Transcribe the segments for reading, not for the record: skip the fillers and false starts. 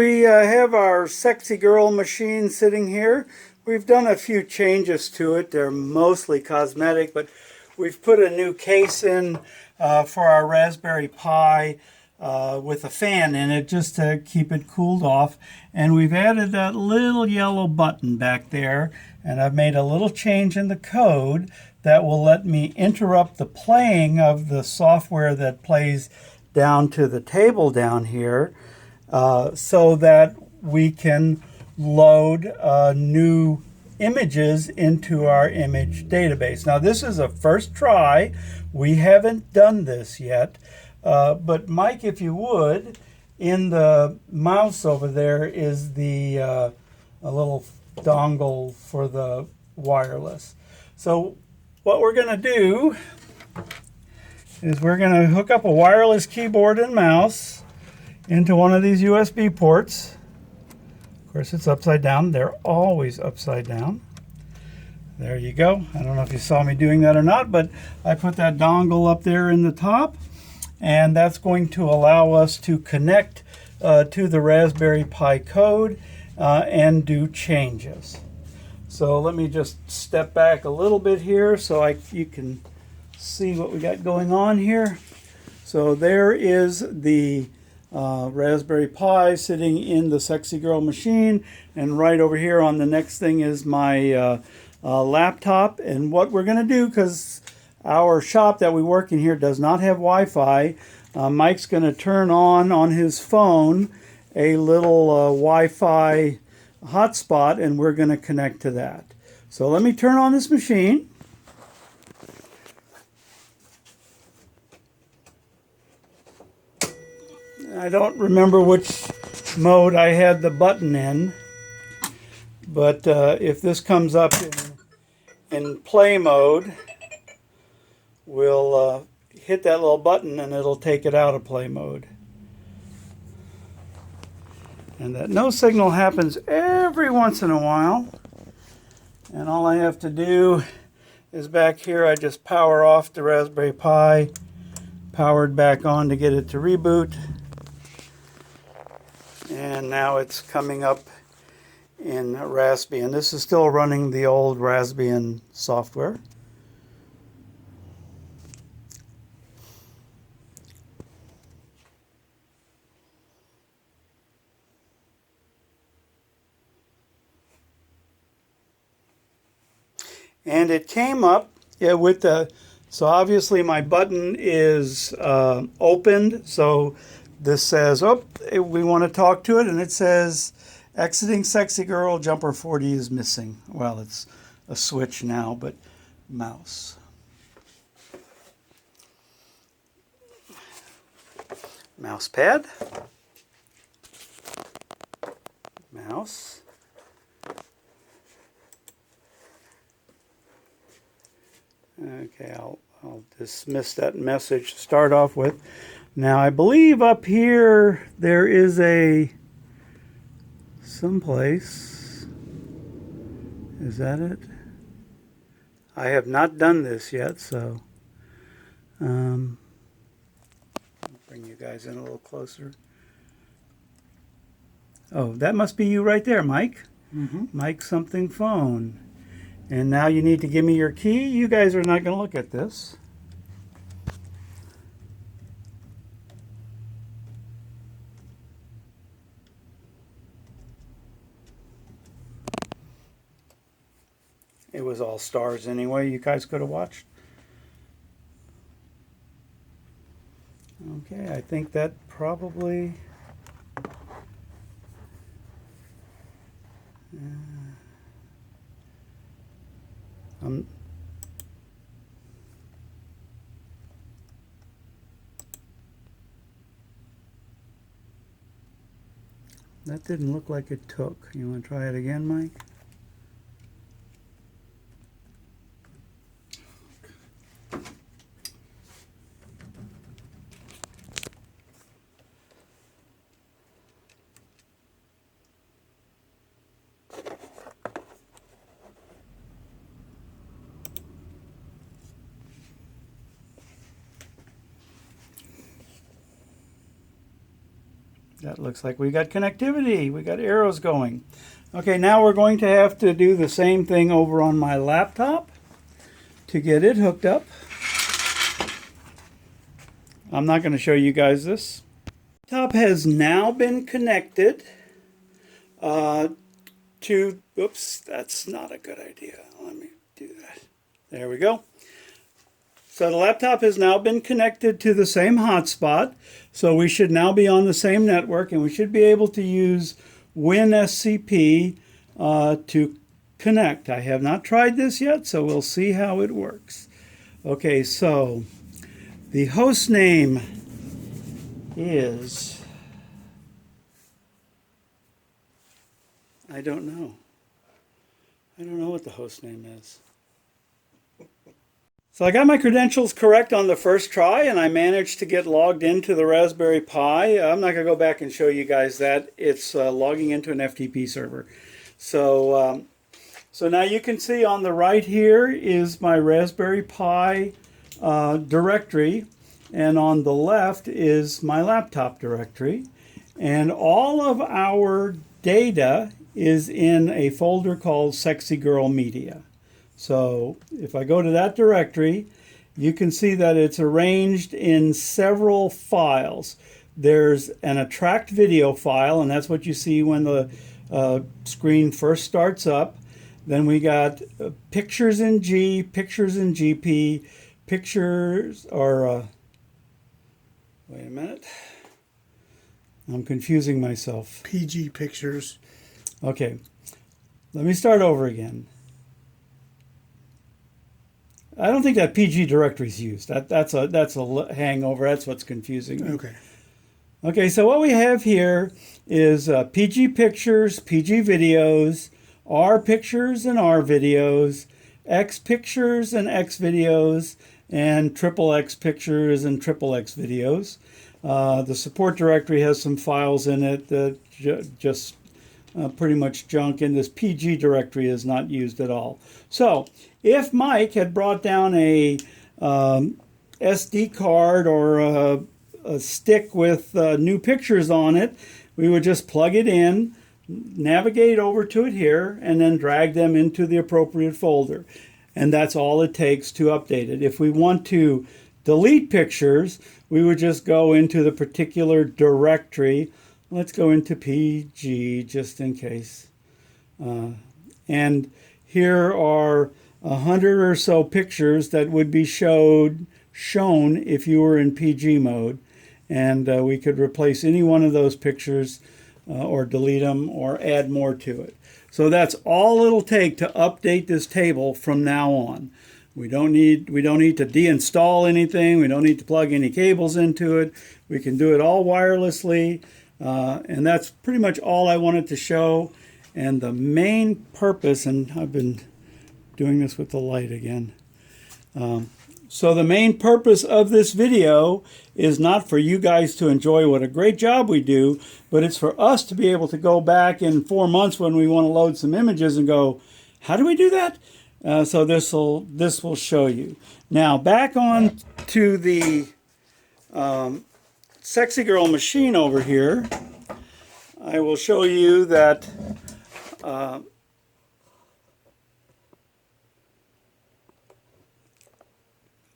we have our sexy girl machine sitting here. We've done a few changes to it. They're mostly cosmetic, but we've put a new case in for our Raspberry Pi with a fan in it just to keep it cooled off. And we've added that little yellow button back there, and I've made a little change in the code that will let me interrupt the playing of the software that plays down to the table down here, so that we can load new images into our image database. Now this is a first try. We haven't done this yet, but Mike, if you would, in the mouse over there is the a little dongle for the wireless. So what we're going to do is we're going to hook up a wireless keyboard and mouse into one of these USB ports. Of course, it's upside down. They're always upside down. There you go. I don't know if you saw me doing that or not, but I put that dongle up there in the top, and that's going to allow us to connect to the Raspberry Pi code and do changes. So let me just step back a little bit here so you can see what we got going on here. So there is the Raspberry Pi sitting in the sexy girl machine, and right over here on the next thing is my laptop. And what we're going to do, because our shop that we work in here does not have Wi-Fi, Mike's going to turn on his phone a little Wi-Fi hotspot, and we're going to connect to that. So let me turn on this machine. I don't remember which mode I had the button in, but if this comes up in play mode, we'll hit that little button and it'll take it out of play mode. And that no signal happens every once in a while. And all I have to do is back here, I just power off the Raspberry Pi, powered back on to get it to reboot. And now it's coming up in Raspbian. This is still running the old Raspbian software. And it came up with the, so obviously my button is opened, so this says, oh, we want to talk to it, and it says, exiting sexy girl, jumper 40 is missing. Well, it's a switch now, but mouse. Mouse pad. Mouse. Okay, I'll dismiss that message to start off with. Now, I believe up here there is someplace. Is that it? I have not done this yet, so I'll bring you guys in a little closer. Oh, that must be you right there, Mike. Mm-hmm. Mike something phone. And now you need to give me your key. You guys are not going to look at this. It was all stars anyway. You guys could have watched. Okay, I think that probably... that didn't look like it took. You want to try it again, Mike? That looks like we got connectivity. We got arrows going. Okay, now we're going to have to do the same thing over on my laptop to get it hooked up. I'm not going to show you guys this. Laptop has now been connected to, oops, that's not a good idea. Let me do that. There we go. So the laptop has now been connected to the same hotspot. So we should now be on the same network, and we should be able to use WinSCP to connect. I have not tried this yet, so we'll see how it works. Okay, so the host name is, I don't know. I don't know what the host name is. So I got my credentials correct on the first try, and I managed to get logged into the Raspberry Pi. I'm not going to go back and show you guys that. It's logging into an FTP server. So, so now you can see on the right here is my Raspberry Pi directory, and on the left is my laptop directory. And all of our data is in a folder called Sexy Girl Media. So if I go to that directory, you can see that it's arranged in several files. There's an attract video file, and that's what you see when the screen first starts up. Then we got pictures in G, pictures in GP, pictures, or wait a minute. I'm confusing myself. PG pictures. Okay, let me start over again. I don't think that PG directory is used. That's a hangover. That's what's confusing me. Okay. Okay, so what we have here is PG pictures, PG videos, R pictures and R videos, X pictures and X videos, and triple X pictures and triple X videos. The support directory has some files in it that just pretty much junk, and this PG directory is not used at all. So if Mike had brought down a SD card or a stick with new pictures on it, we would just plug it in, navigate over to it here, and then drag them into the appropriate folder. And that's all it takes to update it. If we want to delete pictures, we would just go into the particular directory. Let's go into PG just in case. And here are 100 or so pictures that would be shown if you were in PG mode. And we could replace any one of those pictures or delete them or add more to it. So that's all it'll take to update this table from now on. We don't need to deinstall anything. We don't need to plug any cables into it. We can do it all wirelessly. And that's pretty much all I wanted to show. And the main purpose, and I've been doing this with the light again. So the main purpose of this video is not for you guys to enjoy what a great job we do, but it's for us to be able to go back in 4 months when we want to load some images and go, how do we do that? So this will show you. Now back on to the Sexy Girl machine over here. I will show you that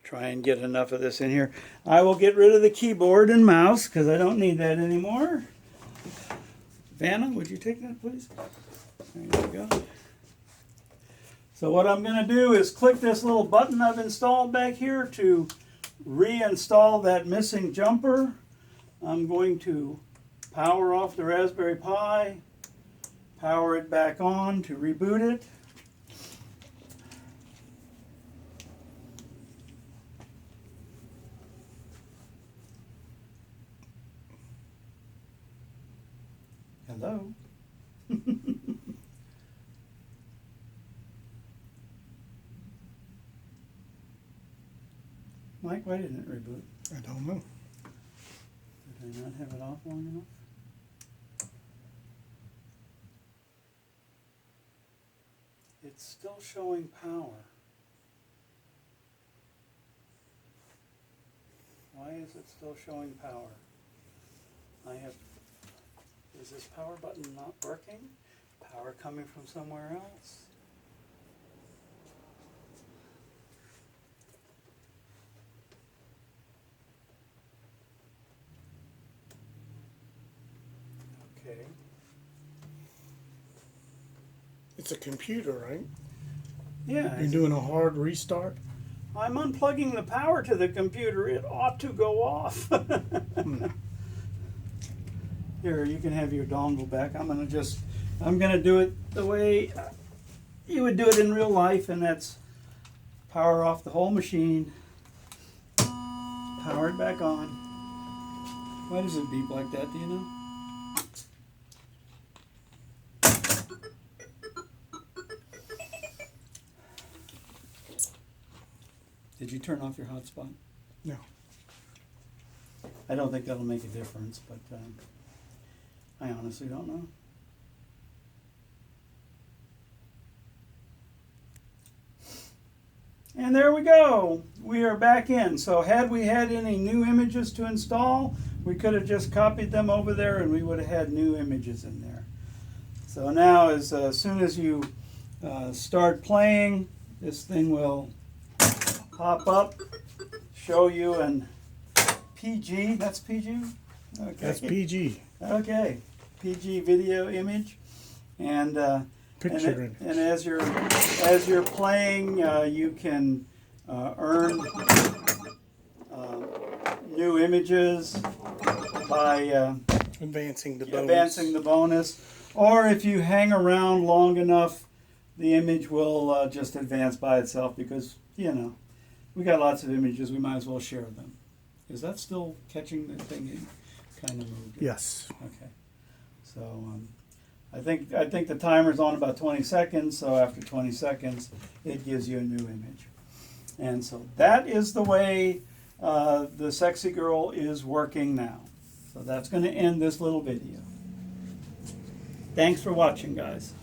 try and get enough of this in here. I will get rid of the keyboard and mouse because I don't need that anymore. Vanna, would you take that, please? There you go. So what I'm going to do is click this little button I've installed back here to reinstall that missing jumper. I'm going to power off the Raspberry Pi, power it back on to reboot it. Hello. Mike, why didn't it reboot? I don't know. Did I not have it off long enough? It's still showing power. Why is it still showing power? I have Is this power button not working? Power coming from somewhere else? Okay. It's a computer, right? Yeah. You're doing a hard restart. I'm unplugging the power to the computer. It ought to go off. Here, you can have your dongle back. I'm gonna do it the way you would do it in real life, and that's power off the whole machine, power it back on. Why does it beep like that, do you know? Did you turn off your hotspot? No. I don't think that'll make a difference, but I honestly don't know. And there we go. We are back in. So had we had any new images to install, we could have just copied them over there and we would have had new images in there. So now as soon as you start playing, this thing will pop up, show you an PG, that's PG? Okay. That's PG. Okay, PG video image, and Picture and as you're playing, you can earn new images by advancing the bonus. advancing the bonus, or if you hang around long enough, the image will just advance by itself because we got lots of images. We might as well share them. Is that still catching the thing? It kind of moved. Yes. Okay. So I think the timer's on about 20 seconds. So after 20 seconds, it gives you a new image. And so that is the way the Sexy Girl is working now. So that's going to end this little video. Thanks for watching, guys.